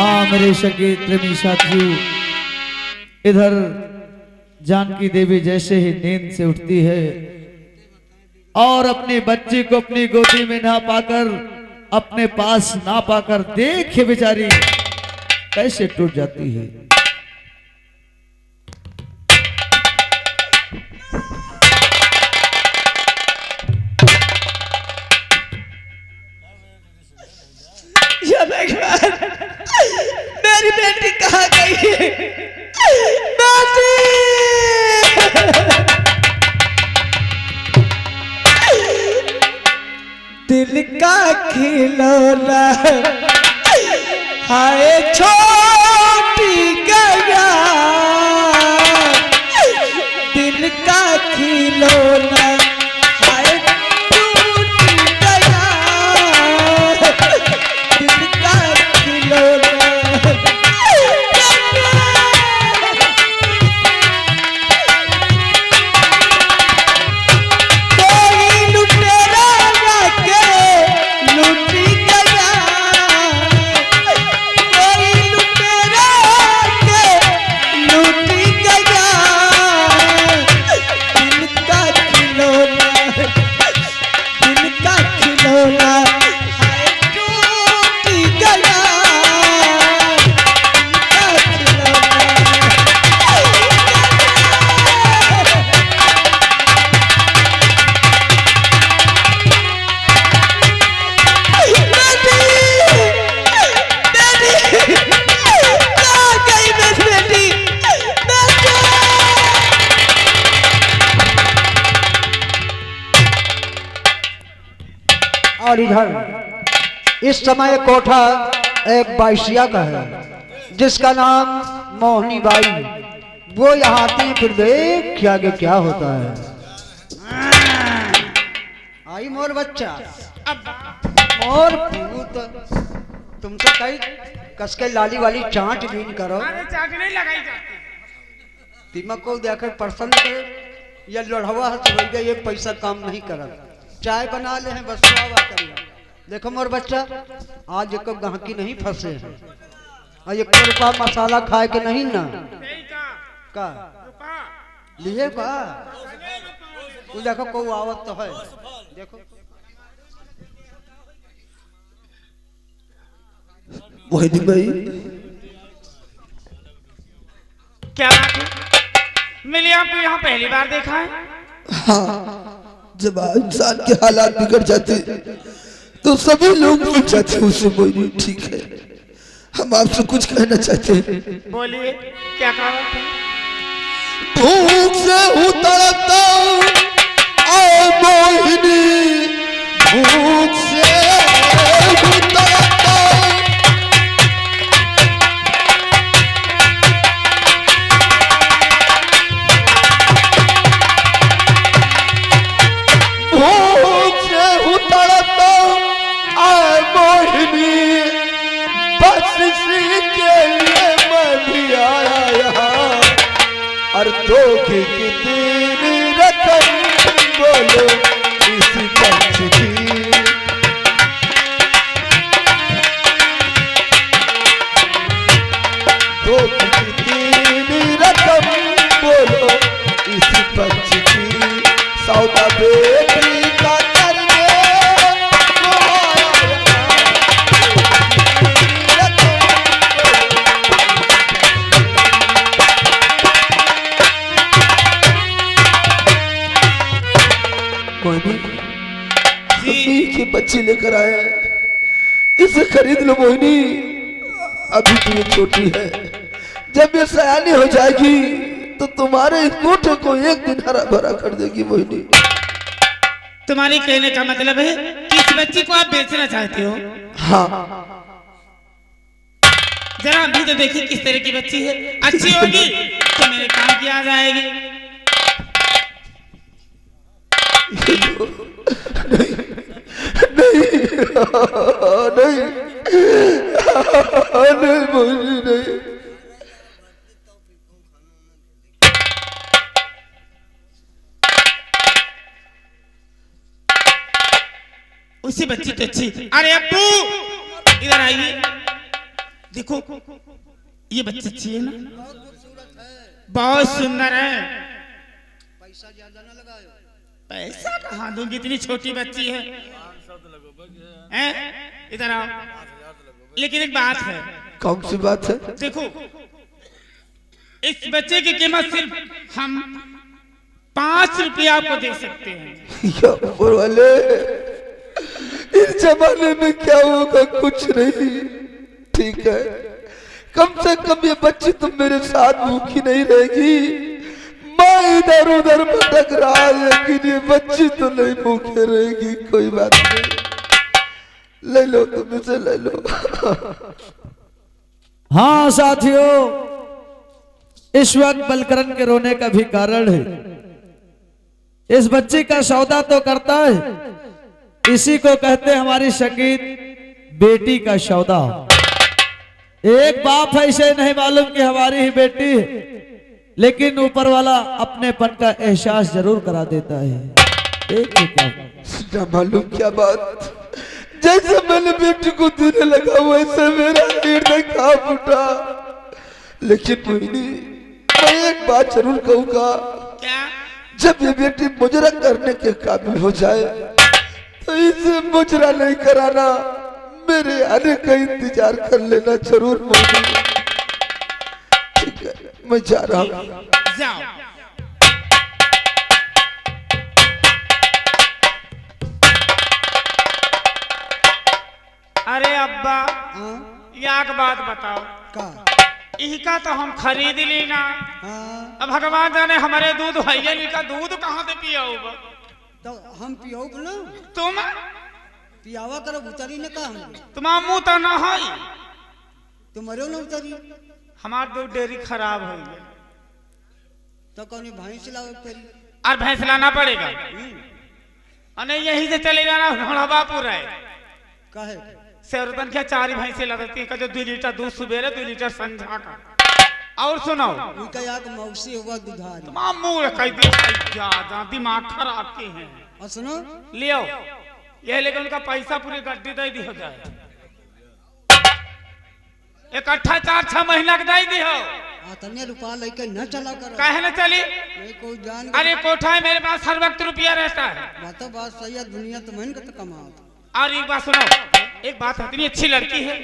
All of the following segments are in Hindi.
हाँ मेरे सगे प्रेमी साथियों, इधर जानकी देवी जैसे ही नींद से उठती है और अपने बच्चे को अपनी गोदी में ना पाकर, अपने पास ना पाकर देखे बेचारी कैसे टूट जाती है। मेरी बेटी कहाँ गई है? बेटी! दिल का खिलौना हाय छोटी गया, दिल का खिलौना हाय टूट गया, दिल का खिलौना। और इधर इस समय कोठा एक बाइसिया का है जिसका नाम मोहनी बाई। वो यहाँ आती है, फिर देख क्या आगे क्या होता है। आई मोर बच्चा, मोर भूत, तुमसे कई कसके लाली वाली चाट बीन करो। चाट नहीं लगाई जाती। तिमक को देखकर पसंद करे या लड़वा हो गया, ये पैसा काम नहीं करा। चाय बना ले हैं बस करिए। देखो मोर बच्चा, आज एक गहकी नहीं फंसे हैं और 1 रुपया मसाला खाए के नहीं ना का लिए का। तू देखो को आवत तो है, देखो मोहिनी भाई क्या बात है? मिली आपको यहाँ पहली बार देखा है? हाँ, जब इंसान के हालात बिगड़ जाते तो सभी लोग बिगड़ जाते हैं उसे। मोहिनी ठीक है, हम आपसे कुछ कहना चाहते हैं। बोलिए क्या कहा? भूख से हूँ तड़पता ओ मोहिनी, भूख से हूँ तड़पता। भूख से हूँ तड़पता ओ मोहिनी, बस इसी के लिए मैं भी आया यहाँ। और दो की कितनी रकम बोलो इसी पंच की। दो की कितनी रकम बोलो इसी पंच की। सौदा बेटी का करने वो आया के बच्चे लेकर आया है, इसे खरीद लो मोहिनी। अभी तो ये छोटी है, जब ये सयानी हो जाएगी तो तुम्हारे इस कोठे को एक दिन हरा भरा कर देगी मोहिनी। तुम्हारी कहने का मतलब है कि इस बच्ची को आप बेचना चाहते हो? हाँ, जरा अभी तो देखिए किस तरह की बच्ची है। अच्छी होगी तो मेरे काम की आ जाएगी। नहीं नहीं मोहिनी नहीं। उसी बच्ची तो अच्छी। अरे अब्बू इधर आइए, देखो ये बच्ची अच्छी है ना, बहुत सुंदर है। पैसा ज्यादा ना लगाओ। पैसा कहाँ दूंगी, इतनी छोटी बच्ची है। हैं? इधर आओ। लेकिन एक बात है। कौन सी बात है? देखो इस बच्चे की कीमत सिर्फ हम 5 रुपया आपको दे सकते हैं। या ऊपर वाले, इस जमाने में क्या होगा, कुछ नहीं। ठीक है, कम से कम ये बच्ची तुम मेरे साथ भूखी नहीं रहेगी। मैं इधर उधर भटक रहा है, लेकिन ये बच्ची तो नहीं भूखे रहेगी। कोई बात नहीं, ले लो, तुम इसे ले लो। हाँ साथियों, इस वक्त बलकरण के रोने का भी कारण है। इस बच्ची का सौदा तो करता है, इसी को कहते हैं हमारी शकीत बेटी का सौदा। एक बाप ऐसे नहीं मालूम कि हमारी ही बेटी है, लेकिन ऊपर वाला अपनेपन का एहसास जरूर करा देता है। एक ना मालूम क्या बात, जैसे मैंने बेटी को देने लगा वैसे मेरा हृदय कांप उठा। लेकिन मोहिनी, मैं एक बात जरूर कहूंगा, क्या? जब ये बेटी मुजरा करने के काबिल हो जाए तो इसे मुजरा नहीं कराना, मेरे आने का इंतजार कर लेना जरूर मोहिनी। ठीक है, मैं जा रहा हूँ। जाओ। अरे अब्बा, याक बात बताओ का? इनका तो हम खरीद लेना। हाँ, अब भगवान जाने हमारे दूध भैया इनका दूध कहाँ से पिया होगा। तो हम पियो ना, तुम पियावा करो, उतरी ने कहा हम तुम्हारा मुंह तो ना है। तुम्हारे ना उतरी हमार दूध डेयरी खराब हो गया, तो कौन भैंस लाओ तेरी। और भैंस लाना पड़ेगा। और नहीं यहीं से चले जाना हड़बापुर है। कहे सेवरतन क्या 4 भैंसे लगती है, जो 2 लीटर दूध सुबेरे 2 लीटर संझा का। और सुनो, उनका याक मौसी हुआ दुधारी। तमाम मुंह कह दिया, दिमाग खराब के हैं। और सुनो, लियो ये, लेकिन उनका पैसा पूरी गड्डी दे दी हो जाए, इकट्ठा 4-6 महीना के दे दी हो। तन्ने रुपया लेके न चला करो। काहे न चली? नहीं कोई जान। अरे कोठा है मेरे पास, हर वक्त रुपया रहता है। बात सही है, दुनिया तो मैंने तो कमाओ। और एक बात सुनो, एक बात, इतनी अच्छी लड़की है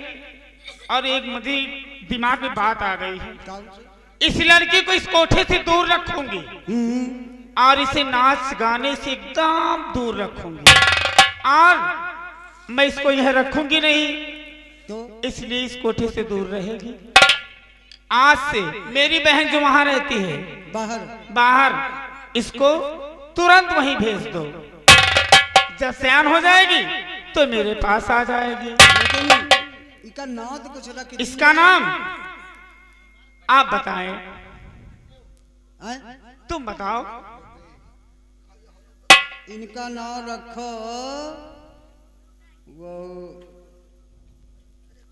और एक मुझे दिमाग में बात आ गई है। इस लड़की को इस कोठे से दूर रखूंगी और इसे नाच गाने से एकदम दूर रखूंगी, और मैं इसको यह रखूंगी नहीं, तो इसलिए इस कोठे से दूर रहेगी। आज से मेरी बहन जो वहां रहती है बाहर, इसको तुरंत वहीं भेज दो। जब सयान हो जाएगी तो मेरे पास आ जाएगी। लेकिन इसका नाम तो कुछ रख। इसका नाम आप बताएं, तुम बताओ। इनका नाम रखो वो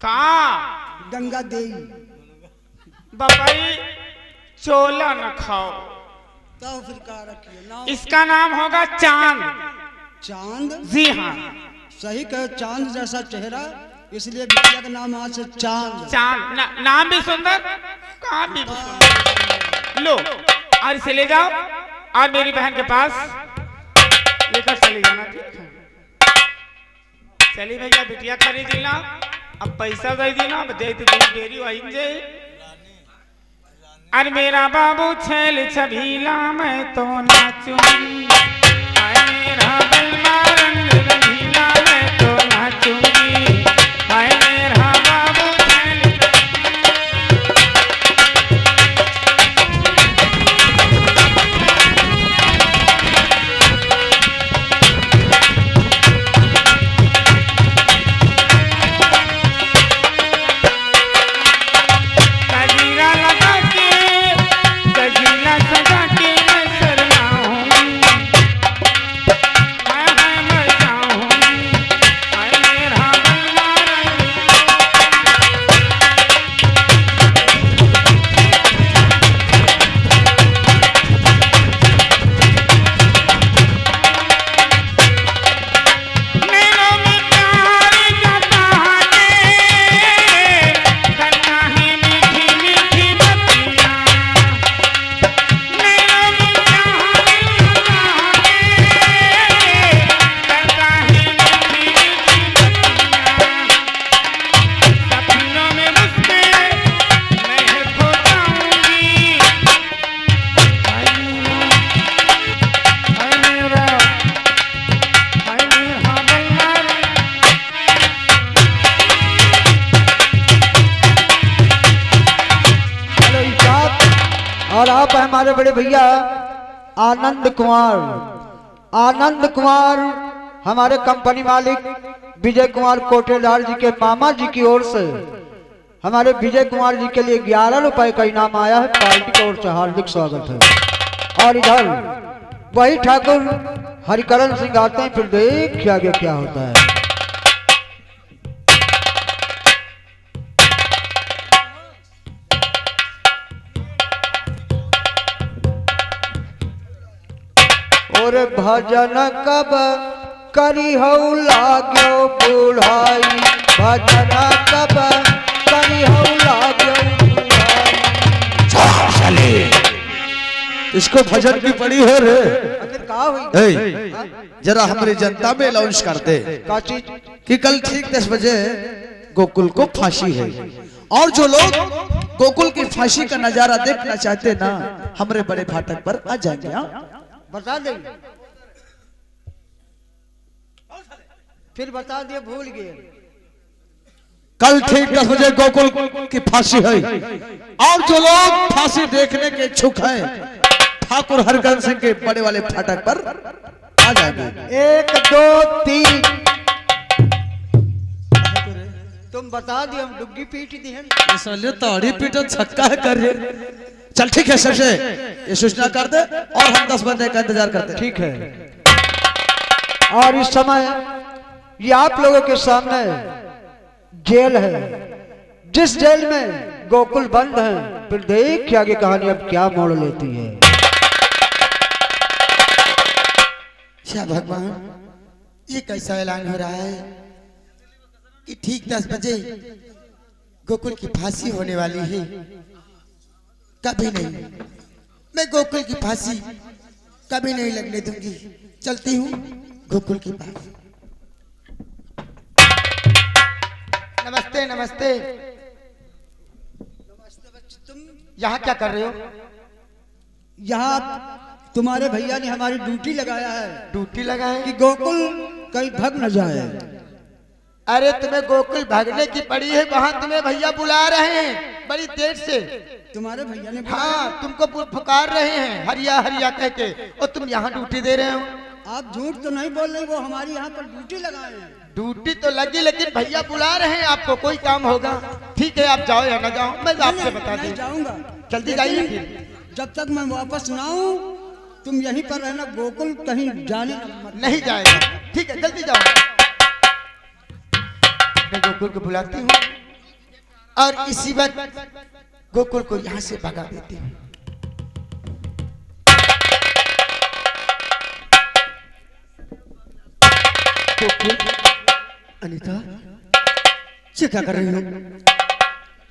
का गंगा देवी। बपाई चोला न खाओ। तो फिर का रखिए नाम? इसका नाम होगा चांद। चांद? जी हाँ, सही कहो, चांद जैसा चेहरा, इसलिए बिटिया का नाम आज से चांद। चांद नाम भी सुंदर, काम भी सुंदर। लो और इसे ले जाओ और मेरी बहन के पास लेकर चली जाना। ठीक है, चली भैया, बिटिया खरीद लेना, अब पैसा दे देना, दे तो देरी आएंगे। अरे मेरा बाबू छैल छबीला, मैं तो नाचूंगी। अरे मेरा बलमा रंग रंगीला, मैं तो नाचूंगी। अरे मेरा बाबू छैल गजीरा लगा के, गजीला सजा के मैं शर्माऊंगी। हमारे बड़े भैया आनंद कुमार हमारे कंपनी मालिक विजय कुमार कोटेदार जी के मामा जी की ओर से हमारे विजय कुमार जी के लिए 11 रुपए का इनाम आया है। पार्टी की ओर से हार्दिक स्वागत है। और इधर वही ठाकुर हरिकरण सिंह आते हैं, फिर देखिए आगे क्या होता है। और भजन कब करी हऊ लाग्यो बुढ़ाई, भजन कब करी हऊ लाग्यो बुढ़ाई। इसको भजन की पड़ी है रे। आखिर का हुई? जरा हमारी जनता में अनाउंस कर दे का चीज कि कल ठीक 10 बजे गोकुल को फांसी है, और जो लोग गोकुल की फांसी का नजारा देखना चाहते ना हमारे बड़े फाटक पर आ जाएंगे। बता देंगे, फिर बता दिए भूल गए। कल ठीक 10 बजे गोकुल की फांसी है, और जो लोग फांसी देखने के इच्छुक हैं ठाकुर हरिकरण सिंह के बड़े वाले फाटक पर आ जाएंगे। 1 2 3 तुम बता दिए, हम डुग्गी पीट दी है। इसलिए ताड़ी पीटो छक्का है कर रहे। चल ठीक है, सबसे ये सूचना कर दे और हम 10 बंदे का इंतजार करते हैं। ठीक है। और इस समय ये आप लोगों के सामने जेल है, जिस जेल में गोकुल बंद है, फिर देख आगे कहानी अब क्या मोड़ लेती है। क्या भगवान, ये कैसा ऐलान हो रहा है कि ठीक 10 बजे गोकुल की फांसी होने वाली है? कभी नहीं, मैं गोकुल की फांसी कभी नहीं लगने दूंगी। चलती हूँ गोकुल की पास। नमस्ते नमस्ते। तुम यहाँ क्या कर रहे हो? यहाँ तुम्हारे भैया ने हमारी ड्यूटी लगाया है ड्यूटी लगाए? कि गोकुल कहीं भग न जाए। अरे तुम्हें गोकुल भागने की पड़ी है, वहाँ तुम्हें भैया बुला रहे हैं बड़ी देर से। तुम्हारे भैया ने हाँ, तुमको पुकार रहे हैं हरिया हरिया कह के, और तुम यहाँ ड्यूटी दे रहे हो। आप झूठ तो नहीं बोल रहे, वो हमारी यहाँ पर ड्यूटी लगाए हैं। ड्यूटी तो लगी, लेकिन भैया बुला रहे हैं, आपको कोई काम होगा। ठीक है, आप जाओ या ना जाओ, मैं आपसे बता नहीं दूं। जाऊंगा। जल्दी जाइए फिर। जब तक मैं वापस ना आऊं तुम यहीं पर रहना, गोकुल कहीं जाने मत। नहीं जाएगा। ठीक है, जल्दी जाओ। मैं गोकुल को बुलाती हूँ और इसी वक्त गोकुल को यहाँ से भगा देती हूँ। गोकुल, अनीता, ये क्या कर रही हो?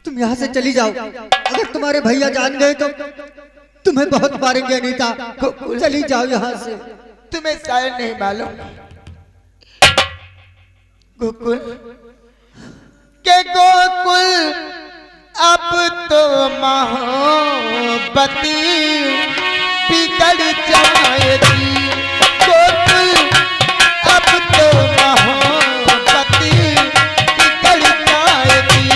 तुम यहाँ से चली जाओ, अगर तुम्हारे भैया जान गए तो तुम्हें बहुत मारेंगे। अनीता, चली जाओ यहाँ से। तुम्हें शायद नहीं मालूम गोकुल के गोकुल अब तो मोहब्बती बिगड़ जाएगी। गोकुल अब तो मोहब्बती बिगड़ जाएगी।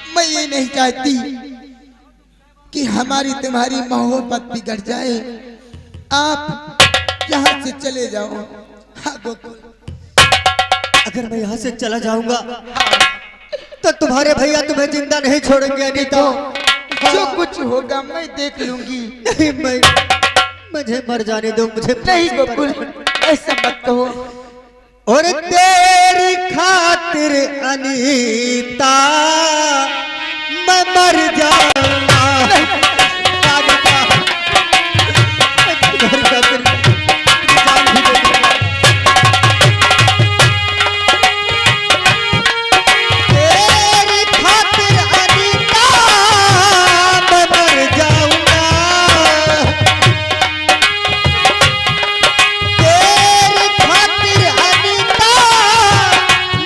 मैं ये नहीं चाहती कि हमारी तुम्हारी मोहब्बत बिगड़ जाए। आप यहाँ से चले जाओ। हाँ गोकुल, अगर मैं यहाँ से चला जाऊंगा तो तुम्हारे भैया तुम्हें जिंदा नहीं छोड़ेंगे। अनीता, जो कुछ होगा मैं देख लूंगी। नहीं, मुझे मर जाने दो। मुझे नहीं गोकुल, ऐसा मत कहो। और तेरी खातिर खातिर अनीता मैं मर जाऊंगा। अनीता, मैं तुम्हारी खातिर जान भी दे दूंगा। तेरी खातिर अनीता मैं मर जाऊंगा। तेरी खातिर अनीता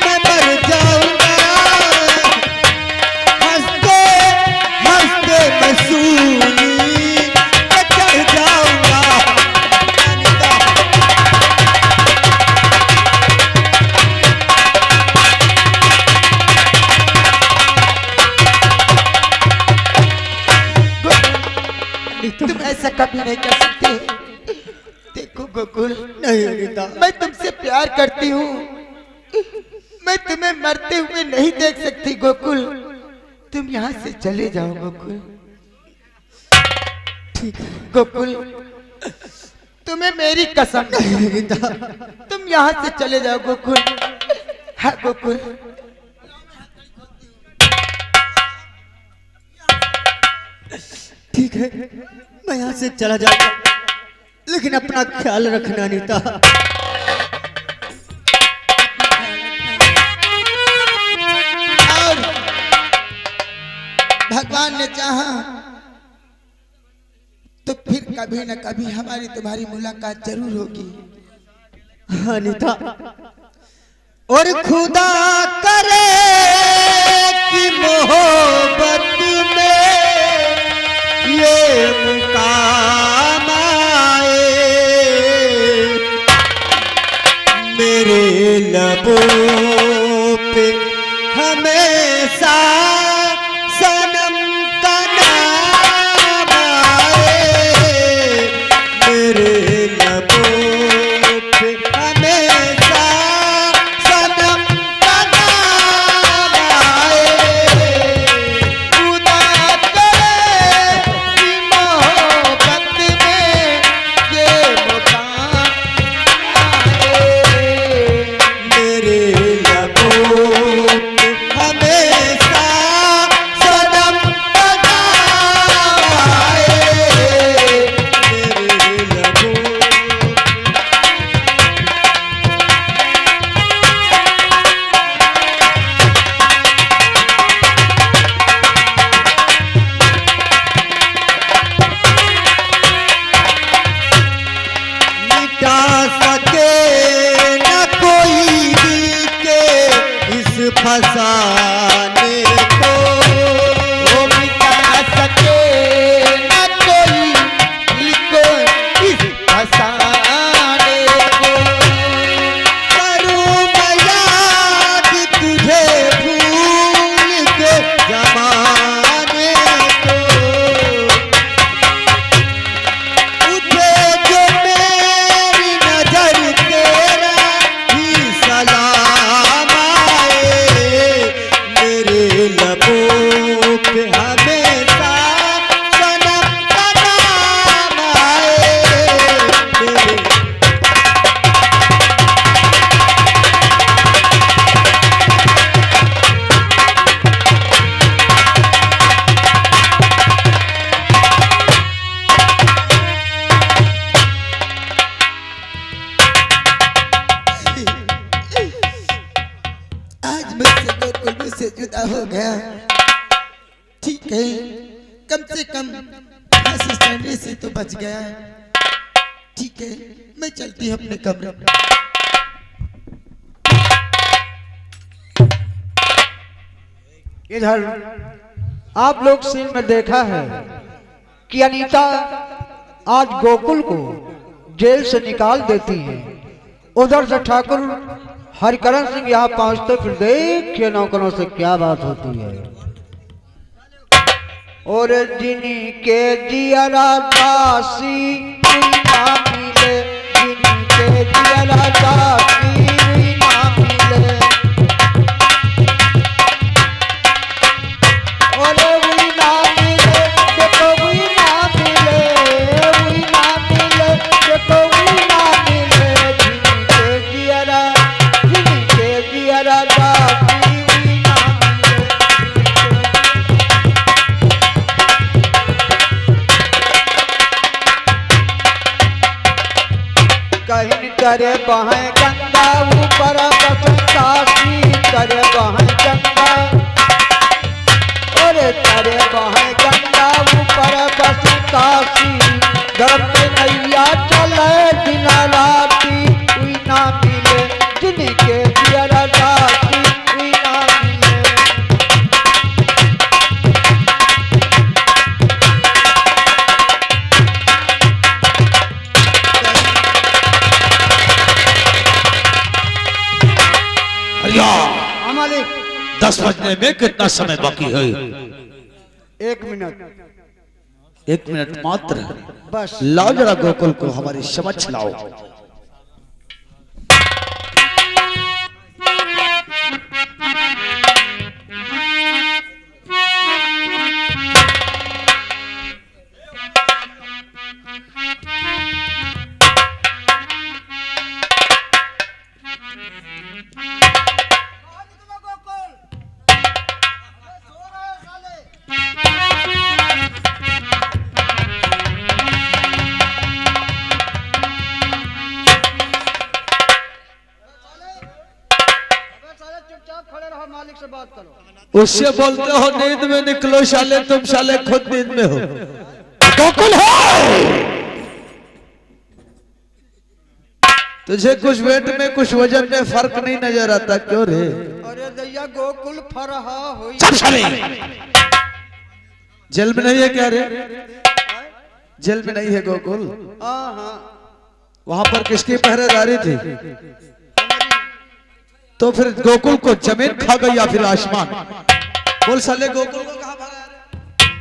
मैं मर जाऊंगा। हंसते हंसते मैं सूली पे चढ़ जाऊंगा। अनीता, तुम ऐसा कभी नहीं कर सकते। देखो गोकुल, नहीं अनीता, मैं तुमसे प्यार करती हूँ। मैं तुम्हें मरते हुए नहीं देख सकती गोकुल। तुम यहाँ से चले जाओ गोकुल। ठीक है गोकुल, तुम्हें मेरी कसम नहीं अनीता, तुम यहाँ से चले जाओ गोकुल। हाँ गोकुल, ठीक है मैं यहाँ से चला जाऊंगा, लेकिन अपना ख्याल रखना अनीता। और भगवान ने चाहा तो फिर कभी न कभी हमारी तुम्हारी मुलाकात जरूर होगी। हाँ अनीता, और खुदा करे कि मोहब्बत में ये मुकाम आए। मेरे लबों पे हमेशा सनम का नाम आए। मेरे लबों पे हमेशा सनम का नाम आए। खुदा करे कि मोहब्बत में ये मुकाम आए। मेरे लबों पे हमेशा सनम का नाम आए। मेरे लबों मिटा सके न कोई दिल के इस फसाने को। वो मिटा सके न कोई दिल को इस फसाने को। करूं मैं याद तुझे भूल के जमाने को। उठे जो मेरी नजर तेरा ही सलाम आए। मेरे लबों पे हमेशा सनम का नाम आए। मेरे आज मुझसे गोकुल मुझसे जुदा हो गया। ठीक है, कम से कम फांसी चढ़ने से तो बच गया। ठीक है, मैं चलती हूँ अपने कमरे में। इधर आप लोग सीन में देखा है कि अनीता आज गोकुल को जेल से निकाल देती है। उधर से ठाकुर हरिकरण सिंह यहाँ पहुंचते फिर देखिए नौकरों से क्या बात होती है। और जिनी के जियरा दासी हुई ना मिले, जिनी के जियरा दासी हुई ना मिले। और हुई ना मिले, देखो हुई ना मिले, हुई ना मिले, देखो हुई ना मिले। जिनी के जियरा दासी बहन करे बहें गंगा ऊपर बस काशी करे बहें गंगा अरे करे बहें गंगा ऊपर बस काशी गर्भ में नैया चले दिन राती कोई ना मिले जिनके दिया राती कोई ना मिले। हरिया हमारे 10 बजने में कितना समय बाकी है? 1 मिनट 1 मिनट मात्र। बस। लाओ जरा गोकुल को हमारी समझ लाओ। चुपचाप खड़े रहो, मालिक से बात करो। उससे बोलते हो नींद में निकलो साले, तुम साले खुद नींद में हो। गोकुल है तुझे कुछ वेट में कुछ वजन में फर्क नहीं नजर आता क्यों रे? अरे दैया गोकुल फरहा हुई। चल साले। जेल में नहीं है क्या रे? जेल में नहीं है गोकुल? हाँ वहां पर किसकी पहरेदारी थी? तो फिर गोकुल को जमीन खा गई या फिर आसमान? बोल साले गोकुल को कहां भागा?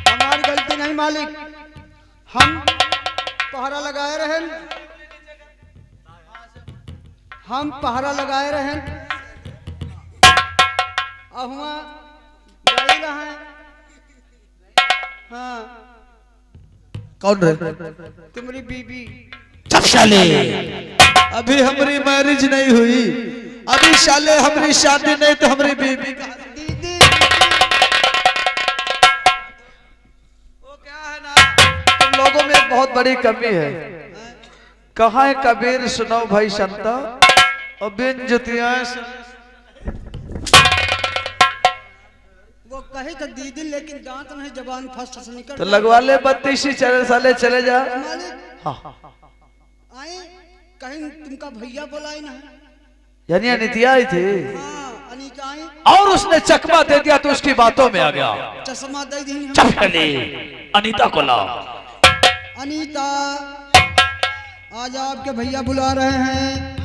हमारी गलती नहीं मालिक, हम पहरा लगाए रहे, हम पहरा लगाए रहे अहुआ गई रहे। हाँ कौन रे? तुम्हारी बीबी। चल साले। अभी हमारी मैरिज नहीं हुई, अभी साले हमारी शादी नहीं तो हमारी बीबी का दीदी वो क्या है ना, तुम लोगों में एक बहुत बड़ी कमी है। कहाँ है कबीर सुनो भाई संता, और बिन जुतियां वो कहे तो दीदी, लेकिन दांत नहीं जबान फर्स्ट से निकल। तो लगवा ले 32 चले साले, चले जा। मालिक हाँ आए कहीं तुमका भैया बोलाई ना। यानी अनितिया आई थी हाँ अनीता आई, और उसने चकमा दे दिया तो उसकी बातों में आ गया। चश्मा दे दी हम। चल साले। अनीता को लाओ। अनीता आज आपके भैया बुला रहे हैं।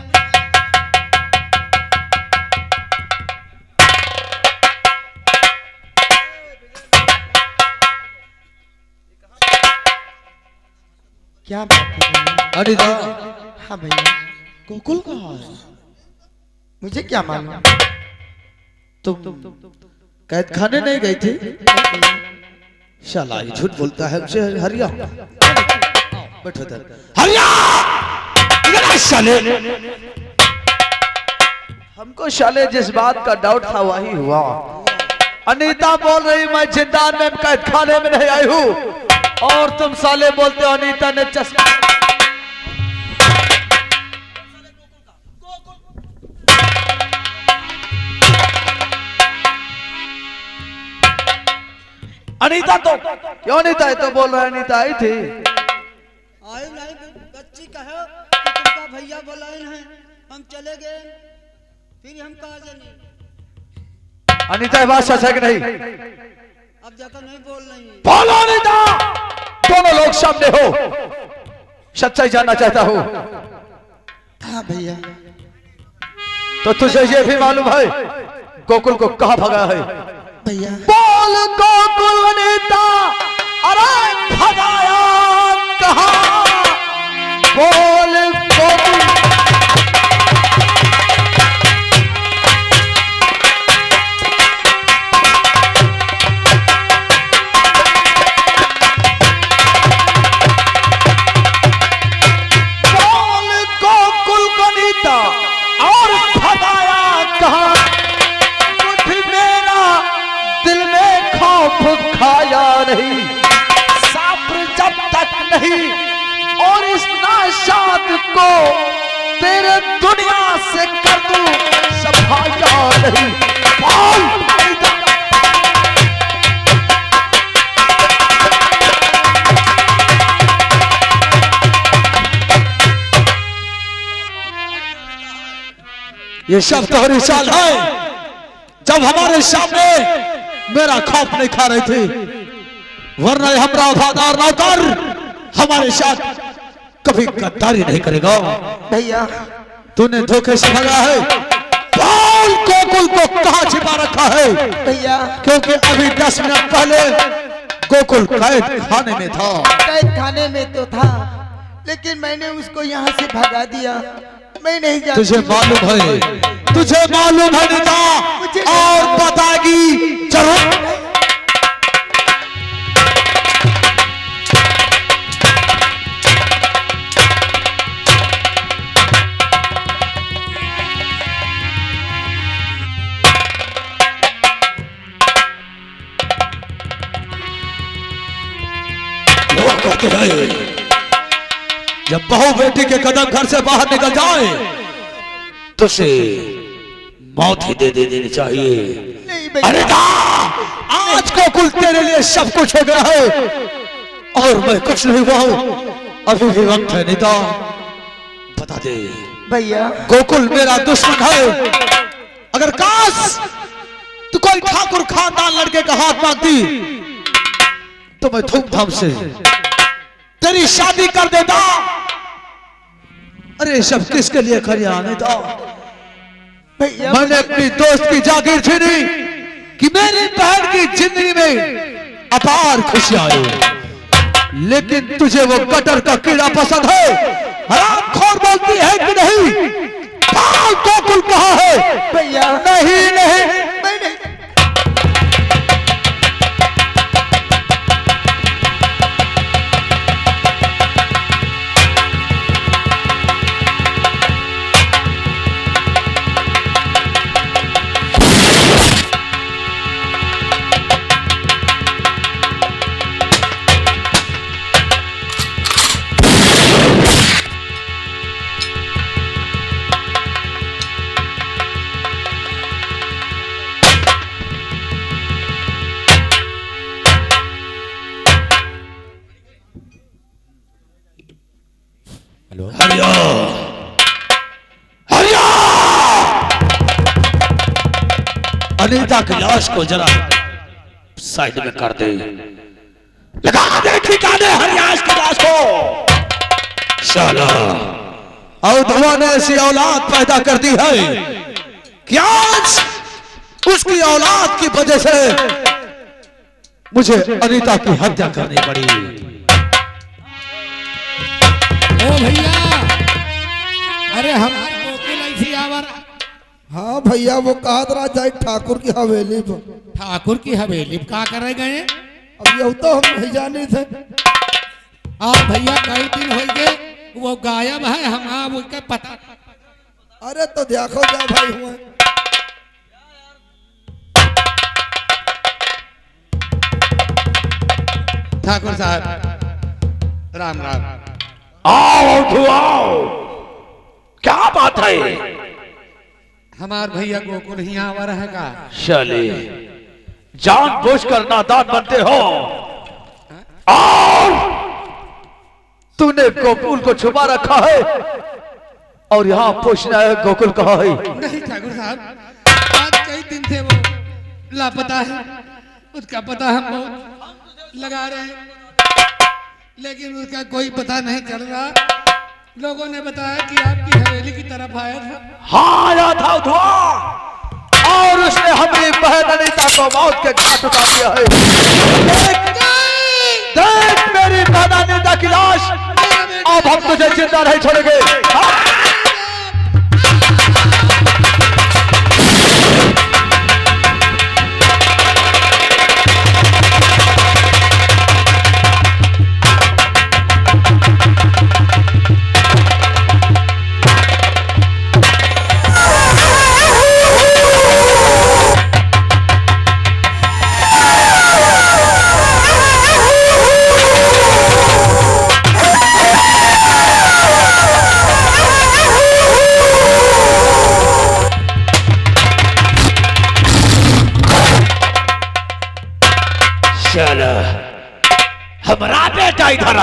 क्या बात है भैया? अनिता हाँ भैया, गोकुल कहाँ है? मुझे क्या मालूम? तुम कैद खाने नहीं गई थी? शाला ये झूठ बोलता है हमसे। हरिया बैठो इधर। हरिया इधर आ साले। हमको शाले जिस बात का डाउट था वही हुआ। अनीता बोल रही मैं जिंदान में कैद खाने में नहीं आई हूँ, और तुम साले बोलते हो अनीता ने चश्मा। अनीता तो क्यों अनीता है तो बोल रहा है अनीता आई थी। आए नहीं बच्ची कहो कि तुमका भैया बुलाए हैं, हम चले गए, फिर हम कहा जाने। अनीता ये बात सच है कि नहीं? अब जाकर नहीं बोल रही। बोलो अनीता, दोनों लोग सामने हो, सच्चाई जानना चाहता हूँ। हाँ भैया। तो तुझे ये भी मालूम है गोकुल को कहाँ भगा है? भैया बोल गोकुल अनीता, अरे भगाया कहाँ? बोल गोकुल। बोल गोकुल को अनीता, और भगाया कहाँ? मुझ मेरा दिल में खौफ खाया नहीं, से कर दूं सफाया नहीं बोल अनीता। ये सब तोहरी चाल है। जब हमारे सामने मेरा खौफ नहीं खा रहे थे, वरना हमारा वफादार नौकर हमारे साथ कभी गद्दारी नहीं करेगा। भैया तूने धोखे से भगा है। बोल गोकुल को कहाँ छिपा रखा है? भैया क्योंकि अभी 10 मिनट पहले गोकुल कैद खाने में था। कैद खाने में तो था, लेकिन मैंने उसको यहाँ से भगा दिया। मैं नहीं जानती। तुझे मालूम है, तुझे मालूम है नीता, और बताएगी जरूर। लोग कहते हैं जब बहू बेटी के कदम घर से बाहर निकल जाए तो उसे मौत ही दे देनी चाहिए। नहीं भैया। अरे आज गोकुल तेरे लिए सब कुछ हो गया है और मैं कुछ नहीं हुआ हूं। अभी भी वक्त है नीता, बता दे। भैया गोकुल मेरा दुश्मन है। अगर काश तू कोई ठाकुर खानदान लड़के का हाथ मांगती तो मैं धूमधाम से तेरी शादी कर देता। अरे सब किसके लिए खरिया नीता? भैया मैंने अपनी दोस्त की जागीर छीनी कि मेरी बहन की जिंदगी में अपार खुशियां आई, लेकिन तुझे वो कटर का कीड़ा पसंद है। हरामखोर बोलती है कि नहीं? गोकुल कहाँ है? भैया नहीं नहीं मैं नहीं। हरिया हरिया अनीता की लाश को जरा साइड में कर दे। लगा दे ठिकाने हरियाश की लाश को। शाला औधवा ने ऐसी औलाद पैदा कर दी है कि आज उसकी औलाद की वजह से मुझे अनीता की हत्या करनी पड़ी। ओ भैया, अरे हमारे गोकुल ऐसी आवर। हाँ भैया, वो कहा था जाए ठाकुर की हवेली पर। ठाकुर की हवेली का करे गए? अब ये तो हम नहीं जाने थे। आप भैया कई दिन हो गए वो गायब है, हम आप उसका पता। अरे तो देखो जा भाई हुए। ठाकुर साहब राम राम। आओ आओ, क्या बात है? हमार भैया गोकुल ही आवर है का? चले जानबूझकर नादान बनते हो और तूने गोकुल को छुपा रखा है और यहाँ पूछना है गोकुल कहाँ है? नहीं ठाकुर साहब, आज कई दिन से वो लापता है। उसका पता हम बहुत लगा रहे हैं, लेकिन उसका कोई पता नहीं चल रहा। लोगों ने बताया कि आपकी हवेली की तरफ आया था। हाँ आया था उधवा, और उसने हमारी बहन अनीता को मौत के घाट उतार दिया है। देख मेरी बहन अनीता की लाश, अब हम तुझे जिंदा नहीं छोड़ेंगे।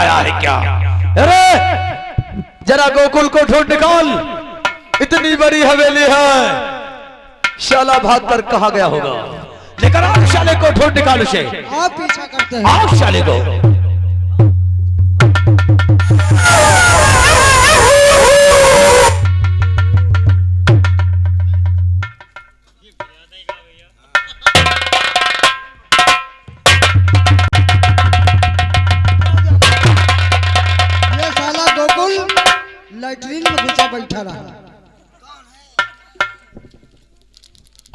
आया है क्या? अरे जरा गोकुल को ढूंढ निकाल, इतनी बड़ी हवेली है, शाला भाग कर कहा गया होगा। लेकर आओ शाले को, ढूंढ निकाल उसे। आप पीछा करते हैं। आओ शाले को। ये साला गोकुल लैट्रिन में घुसा बैठा रहा।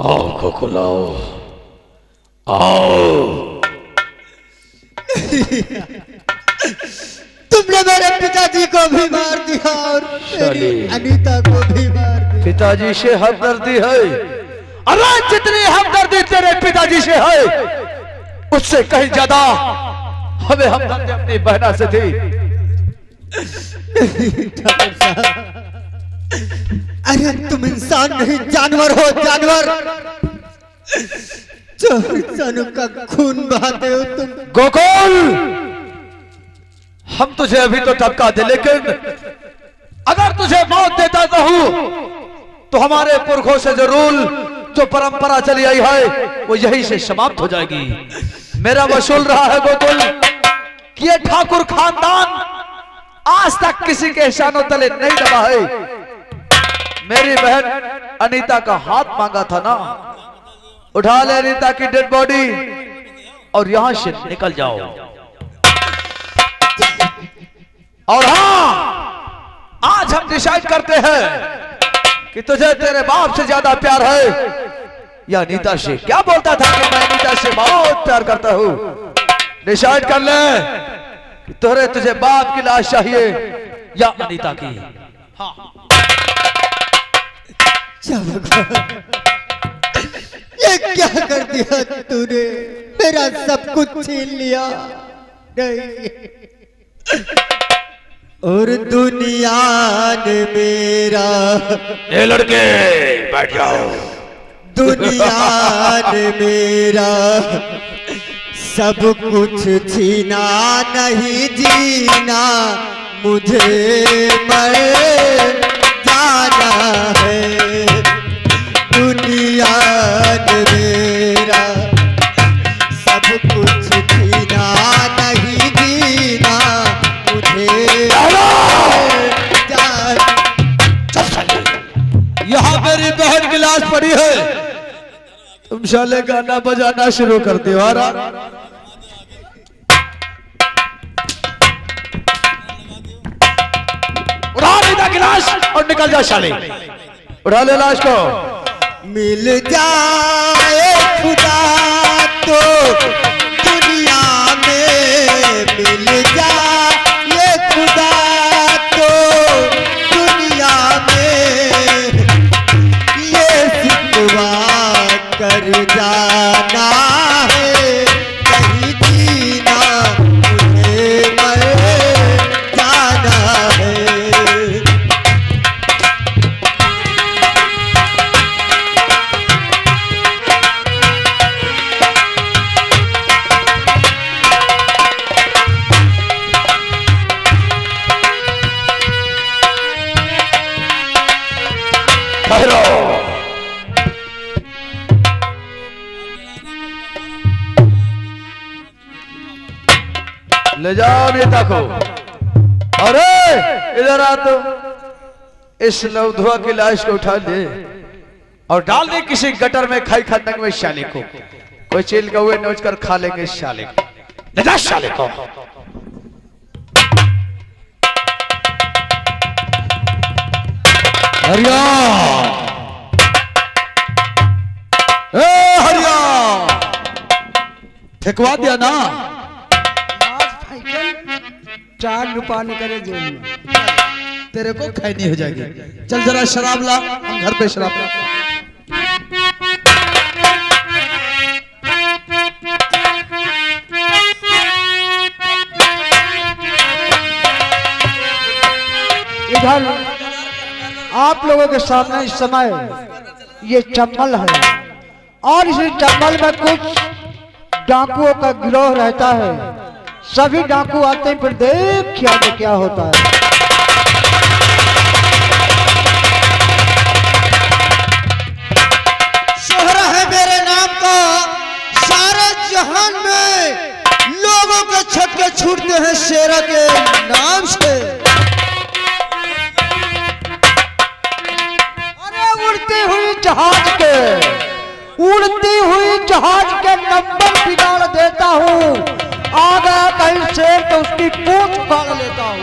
आओ गोकुल आओ, आओ। तुमने मेरे पिताजी को भी मार दिया और मेरी अनीता को भी मार दिया। पिताजी से हमदर्दी है। अरे जितनी हमदर्दी तेरे पिताजी से है, उससे कहीं ज्यादा हमें हमदर्दी अपनी बहना से थी। ठाकुर साहब, अरे तुम इंसान नहीं, जानवर हो, जानवर। जो इंसानों का खून बहाते हो तुम। गोकुल, हम तुझे अभी तो टपका दे, लेकिन अगर तुझे मौत देता तो हूं, तो हमारे पुरखों से जरूर जो परंपरा चली आई है वो यहीं से समाप्त हो जाएगी। मेरा वसूल रहा है गोकुल कि ये ठाकुर खानदान आज तक किसी के एहसानों तले नहीं दबा है। मेरी बहन अनीता का हाथ मांगा था ना, उठा ले अनीता की डेड बॉडी और यहां से निकल जाओ। और हाँ, आज हम डिसाइड करते हैं कि तुझे तेरे बाप से ज्यादा प्यार है या अनीता से। क्या बोलता था कि मैं अनीता से बहुत प्यार करता हूं। डिसाइड कर ले कि तुझे बाप की लाश चाहिए या अनीता की। हाँ। ये क्या कर दिया तूने? मेरा सब कुछ छीन लिया। नहीं, और दुनिया ने मेरा, ए लड़के बैठ जाओ। दुनिया ने मेरा सब कुछ छीना, नहीं जीना मुझे मर जाना है। दुनिया ने मेरा सब कुछ छीना, नहीं जीना मुझे यहां मेरी बहन की लाश पड़ी है, तुम शाले गाना बजाना शुरू कर दो। उड़ा अनीता की लाश और निकल जा शाले। उठा ले लाश को। मिल जाए खुदा तो दुनिया में, मिल जाए खुदा तो दुनिया में, ये सिकवा कर जाना है, कहीं जीना मुझे मर जाना है। ले जाओ नेता को। अरे इधर आ, तो इस नवधुआ की लाश को उठा ले और डाल दे किसी गटर में, खाई खंडक में शाले को। कोई चील का हुए नोच कर खा लेंगे शाले को। ले जा शाले को। हरिया, हरिया, फेंकवा दिया ना। चार रुपये करे जेल में। तेरे को खैनी हो जाएगी। चल जरा शराब ला, हम घर पे शराब ला। इधर आप लोगों के सामने इस समय ये चंबल है और इस चंबल में कुछ डाकुओं का गिरोह रहता है। सभी डाकू आते हैं, फिर देख क्या होता है। शोहरा है मेरे नाम का, सारे जहान में लोगों के छक्के छूटते हैं शेरा के नाम से। अरे उड़ती हुई जहाज के नंबर बिगाड़ देता हूँ, आ गया कहीं शेर तो उसकी पूंछ फाड़ लेता हूँ।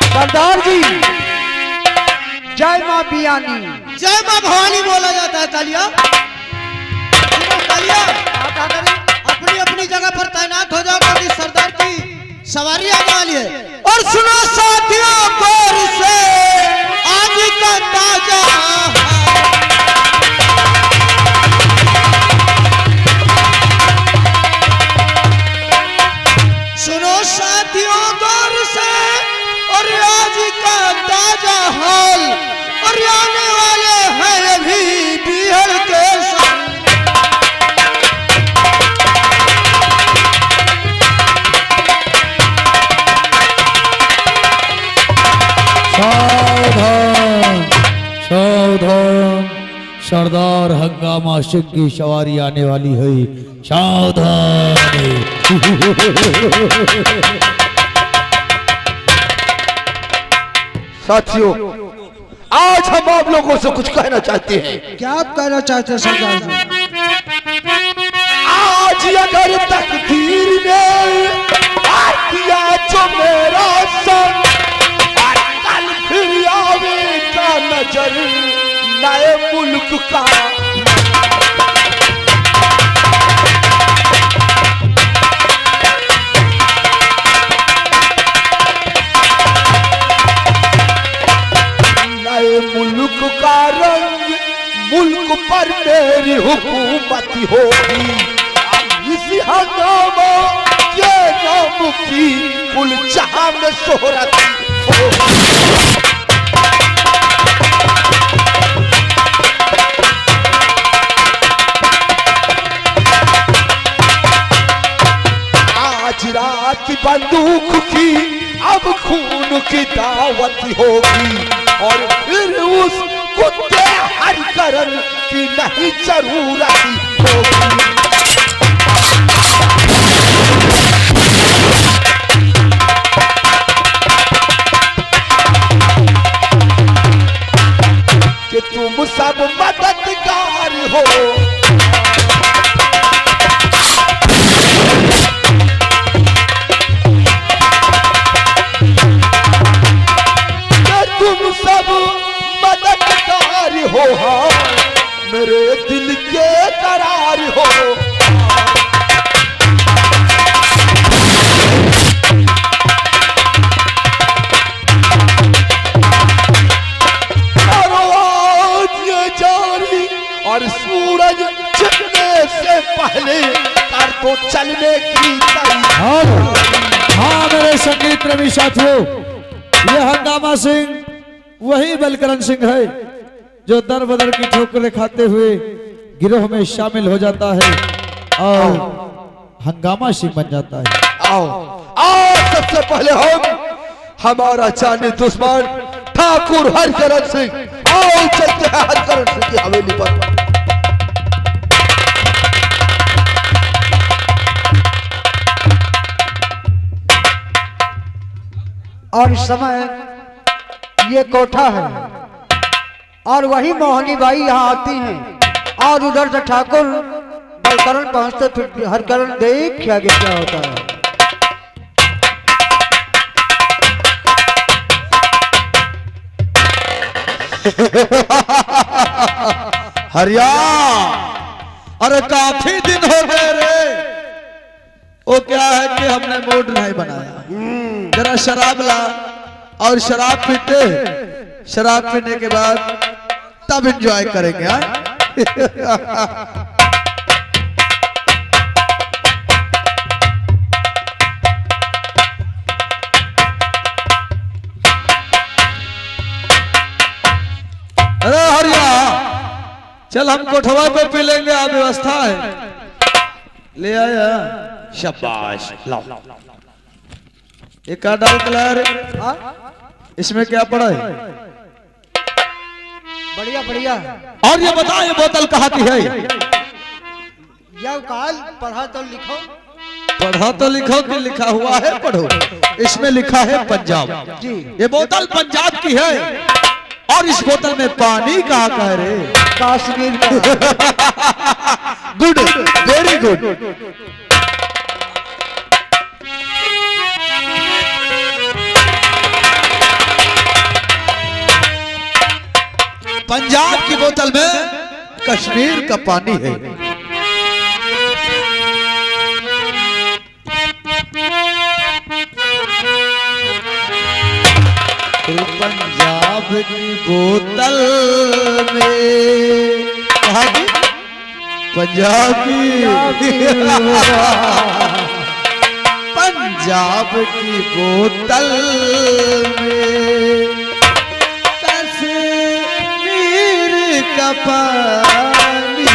सरदार जी, जय माँ बियानी। जय माँ भवानी बोला जाता है। कालिया कालिया अपनी अपनी जगह पर तैनात हो जाओ, क्योंकि सरदार की सवारी आने वाली है। और सुनो साथियों, गौर से आज का ताजा सुनो साथियों गौर से, और आज का ताजा हाल, और आने वाले हैं अभी बिहड़ के सावधान सावधान, सरदार हंगामा सिंह की सवारी आने वाली है, सावधान। साथियों, आज हम आप लोगों से कुछ कहना चाहते हैं। क्या आप कहना चाहते हैं सरदार जी? आज अगर तकदीर ने दिया जो मेरा संग, और कल फिर आवेगा नजर नए मुल्क का। नए मुल्क का रंग मुल्क पर मेरी हुकूमत होगी। इसी हंगामा के नाम की कुल जहां में शोहरत होगी। आज रात बंदूक की अब खून की दावत होगी, और फिर उस कुत्ते हरकरन की नहीं जरूरत होगी। कि तुम सब मददगार हो, तुम सब मददगार हो, हाँ मेरे दिल के करार हो। और आज ये जारी और सूरज छिपने से पहले कर तो चलने की तैयारी। हाँ मेरे संगीत प्रेमी साथियों, ये हंगामा सिंह वही बलकरण सिंह है जो दर बदर की ठोकरें खाते हुए गिरोह में शामिल हो जाता है और हंगामा सिंह बन जाता है। आओ आओ, सबसे पहले हमारा जाने दुश्मन ठाकुर हरकरण सिंह, आओ चलते हैं हरकरण सिंह की हवेली पर। और इस समय ये कोठा है, और वही मोहनी बाई यहाँ आती हैं, और उधर से ठाकुर बलकरण पहुंचते, फिर हरकरण देख क्या होता है। हरिया, अरे काफी दिन हो गए रे। वो क्या है कि हमने मूड नहीं बनाया, जरा शराब ला और शराब पीते, शराब पीने के बाद तब एंजॉय करेंगे। अरे हरिया, चल हम कोठवा पे पी लेंगे, आप व्यवस्था है, ले आया शाबाश लाओ। ये क्या डाल कलर हाँ? इसमें क्या पड़ा है? बढ़िया बढ़िया। और ये बताओ ये बोतल कहाँ की है? या काल पढ़ा तो लिखो। पढ़ा तो लिखो कि लिखा हुआ है पढ़ो। इसमें लिखा है पंजाब। जी। ये बोतल पंजाब की है। और इस बोतल में पानी कहाँ का है रे? कश्मीर का। Good, very good. पंजाब की बोतल में कश्मीर का पानी है। पंजाब की बोतल में कहाँ की? पंजाब की पंजाब की बोतल में कश्मीर का पानी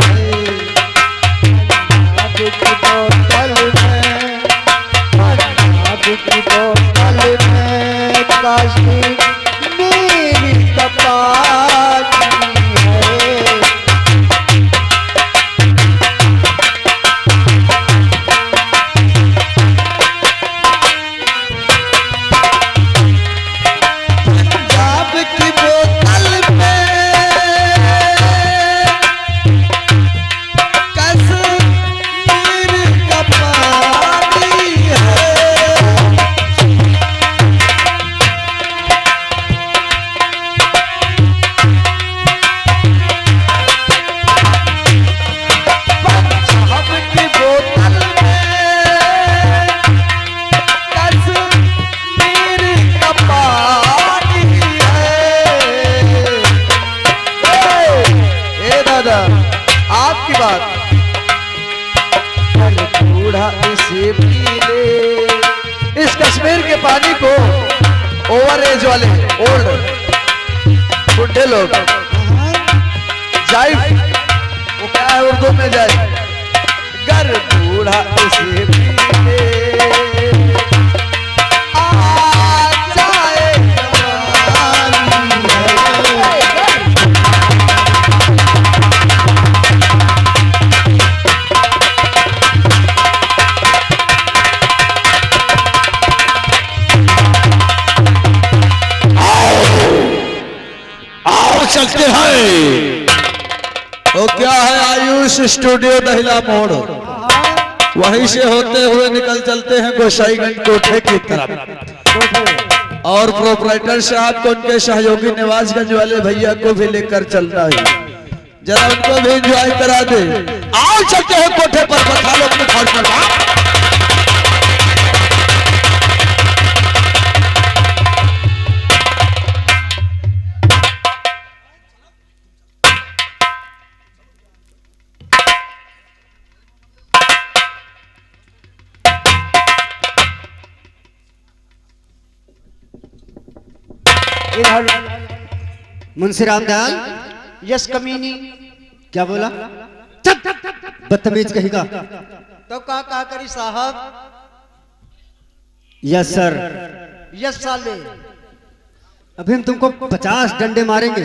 है। पंजाब की बोतल में, पंजाब की बोतल में कश्मीर का पानी है। पंजाब की बोतल में कश्मीर का पानी है। पंजाब की बोतल में कश्मीर का पानी है। ए दादा आपकी बात बूढ़ा इसे पी ले। इस कश्मीर के पानी को ओवर एज वाले ओल्ड बुढ़े लोग जाइफ, वो क्या है उर्दू में जाइफ, गर बूढ़ा इसे पी ले आ जाए जवानी है। आओ चलते हैं। तो क्या है आयुष स्टूडियो दहिला मोड़, वहीं से होते हुए निकल चलते हैं गोसाईगंज कोठे की तरफ। और प्रोपराइटर साहब को उनके सहयोगी निवासगंज वाले भैया को भी लेकर चलना है, जरा उनको भी एंजॉय करा दे। आओ चलते हैं कोठे पर, बता लो अपने घर पर बात। इधर मुंशी रामदयाल। यस कमीनी। क्या बोला? बदतमीज कहेगा। तो कहा करी साहब? Yes sir. यस साले, अभी हम तुमको 50 डंडे मारेंगे।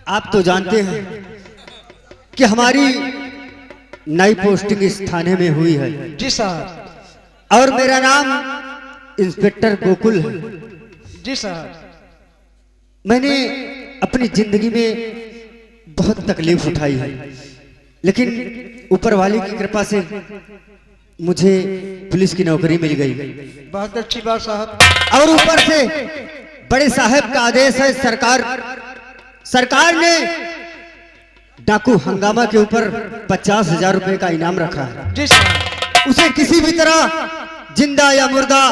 आप तो जानते हैं कि हमारी नई पोस्टिंग इस थाने में हुई है। जी साहब। और मेरा नाम इंस्पेक्टर गोकुल है। जी साहब। मैंने अपनी जिंदगी में बहुत तकलीफ उठाई है, लेकिन ऊपर वाले की कृपा से मुझे पुलिस की नौकरी मिल गई। बहुत अच्छी बात साहब। और ऊपर से बड़े साहब का आदेश है, सरकार ने डाकू हंगामा के ऊपर 50,000 रुपए का इनाम रखा है। जी साहब। उसे किसी भी तरह जिंदा या मुर्दा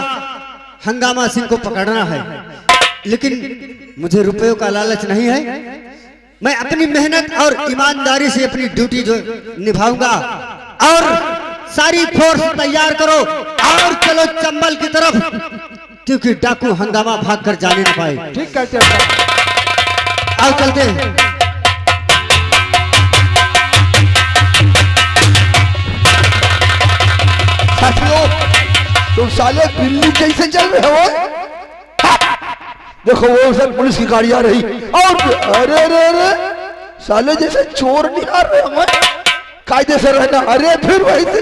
हंगामा सिंह को पकड़ना है, लेकिन मुझे रुपयों का लालच नहीं है। मैं अपनी मेहनत और ईमानदारी से अपनी ड्यूटी जो निभाऊंगा। और सारी फोर्स तैयार करो और चलो चंबल की तरफ, क्योंकि डाकू हंगामा भाग कर जाने न पाए। ठीक कहते हैं। आओ चलते हैं। तुम साले बिल्ली कैसे चल रहे हो? देखो वो सब पुलिस की गाड़ी आ रही और अरे अरे अरे साले जैसे चोर निहार रहे हमें, कायदे से रहना। अरे फिर वही से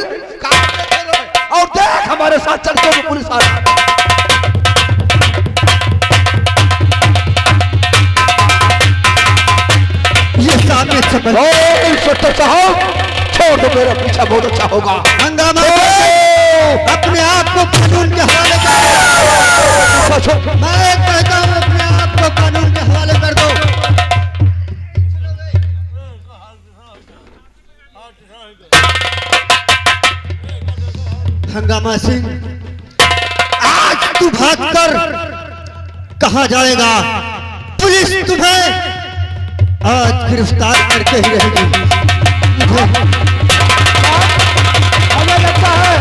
और देख हमारे साथ चलते हुए पुलिस आ रही। ये सामने से इंस्पेक्टर साहब छोड़ दो, मेरा पीछा बहुत अच्छा होगा। हंगामा अपने आप को कानून के हवाले कर दो। मैं कहता हूँ अपने आप को कानून के हवाले कर दो। हंगामा सिंह, आज तू भागकर कहाँ जाएगा? पुलिस तुम्हें आज गिरफ्तार करके ही रहेगी। हमें लगता है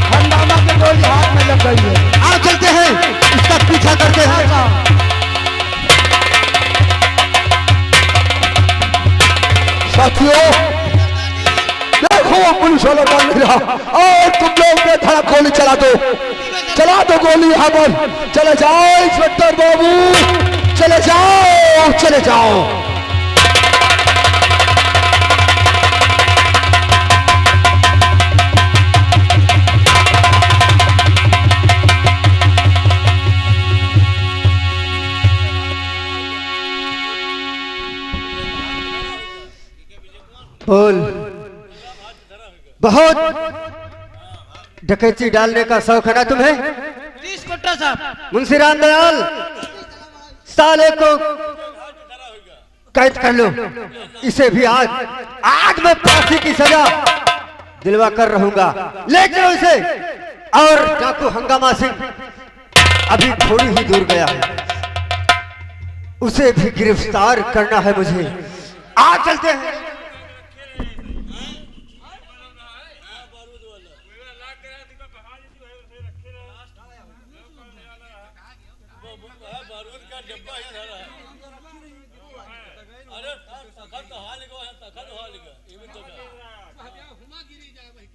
हंगामा के गोली हाथ में लग गई है। आ चलते हैं, इसका पीछा करते हैं। साथियों देखो वो पुलिस वाला बन नहीं रहा और तुम लोग ने धड़क गोली चला दो गोली यहाँ पर। चले जाओ इंस्पेक्टर बाबू, चले जाओ चले जाओ। बोल, बहुत डकैती डालने का शौक है ना तुम्हें? मुंशी रामदयाल, साले को कैद कर लो। इसे भी आज मैं फांसी की सजा दिलवा कर रहूंगा। ले चलो इसे। और डाकू हंगामा सिंह अभी थोड़ी ही दूर गया है, उसे भी गिरफ्तार करना है मुझे। आज चलते हैं। हुमा गिरी जाए भाई